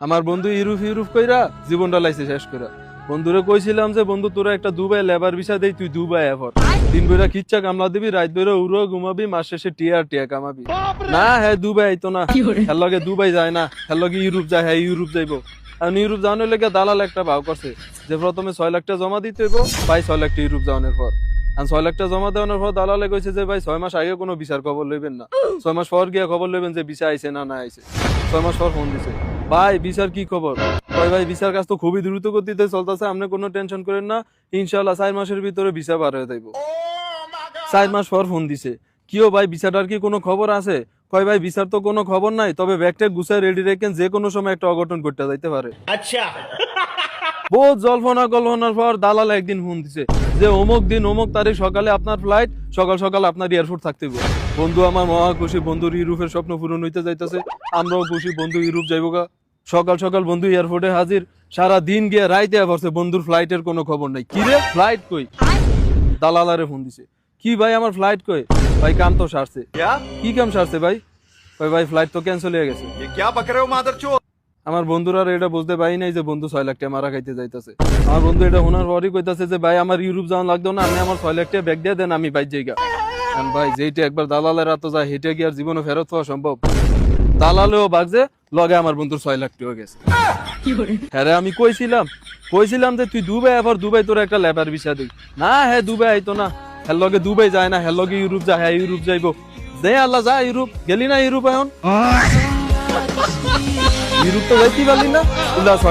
আমার বন্ধু Europe Europe কইরা জীবনটা লাইছে শেষ কইরা। বন্ধুরে কইছিলাম যে বন্ধু তোরা একটা দুবাই লেবার ভিসা দেই, তুই দুবাই এফর দিন বইরা খিচ্চা কামলা দিবি, রাত বইরা উড়ো ঘুমাবি, মাস শেষে টিয়া কামাবি। না হ্যাঁ দুবাই আইতো না, হ্যাঁ লগে দুবাই যায় না, হ্যাঁ লগে ইউরোপ যায়, হ্যাঁ ইউরোপ যাইবো। আর ইউরোপ যাওয়ানোর লেগে দালাল একটা ভাও করছে যে প্রথমে 6 লাখ টাকা জমা দিতে হইব, ভাই 6 লাখ টাকা ইউরোপ যাওয়ানোর পর। আর 6 লাখ টাকা জমা দেওয়ানোর পর দালালে কইছে যে ভাই 6 মাস আগে কোনো বিচার খবর লইবেন না, 6 মাস পর গিয়া খবর লইবেন যে ভিসা আইছে না না আইছে। 6 মাস পর ফোন দিছে, ভাই বিচার কি খবর? ভাই বিচার কাজ তো খুবই দ্রুত গতিতে চলতেছে, আপনি কোনো টেনশন করেন না, ইনশাআল্লাহ 4 মাসের ভিতরে ভিসা বার হয়ে যাইব। 4 মাস পর ফোন দিছে, কিও ভাই বিচারটার কি কোনো খবর আছে? কয় ভাই বিচার তো কোনো খবর নাই, তবে ব্যাগটা গুছায় রেডি রেখেন, যে কোনো সময় একটা অঘটন ঘটতে যাইতে পারে। আচ্ছা বহুত জল্পনা কল্পনার পর দালাল একদিন ফোন দিছে যে অমুক দিন অমুক তারিখ সকালে আপনার ফ্লাইট, সকাল সকাল আপনার এয়ারপোর্ট থাকতে হবে। বন্ধু আমার মহা খুশি, বন্ধুর ইউরোপের স্বপ্ন পূরণ হইতে যাইতেছে, আমরাও খুশি, বন্ধু ইউরোপ যাইব গা। সকাল সকাল বন্ধু এয়ারপোর্টে হাজির, সারা দিন গিয়ে রাইতে পড়ছে, বন্ধুর ফ্লাইটের কোনো খবর নাই। কি রে ফ্লাইট কই? দালালারে ফোন দিছে, কি ভাই আমার ফ্লাইট কই? ভাই কাম তো সারছে। কি কাম সারছে ভাই? ভাই ফ্লাইট তো ক্যান্সেল হয়ে গেছে। क्या बक रहे हो मादरचोद আমার বন্ধুরা এটা বুঝতে পারি নাই যে বন্ধু 6 লাখ টাকা মারা খাইতে যাইতেছে। আমার বন্ধু এটা শোনার পরই কইতাছে যে ভাই আমার ইউরোপ যাওয়া লাগতো না, আপনি আমার 6 লাখ টাকা ব্যাগ দিয়ে দেন, আমি বাইর জায়গা। ভাই যেইটা একবার দালালের হাতে যায় হেঁটে কি আর জীবনে ফেরত পাওয়া সম্ভব? দালালেও বাগছে, লগে আমার বন্ধুর 6 লাখ টাকা গেছে। হ্যাঁ রে, আমি কইছিলাম যে তুই দুবাই এবার দুবাই তোর একটা লেবার ভিসা দিই। না হ্যাঁ দুবাই আইতো না, হ্যাঁ লগে দুবাই যায় না, হ্যাঁ লগে ইউরোপ যায়, হ্যাঁ ইউরোপ যাইবো। দে আল্লাহ যা ইউরোপ, গেলি না ইউরোপ এখন? ইউরোপ তো যাইতেই পারলি না।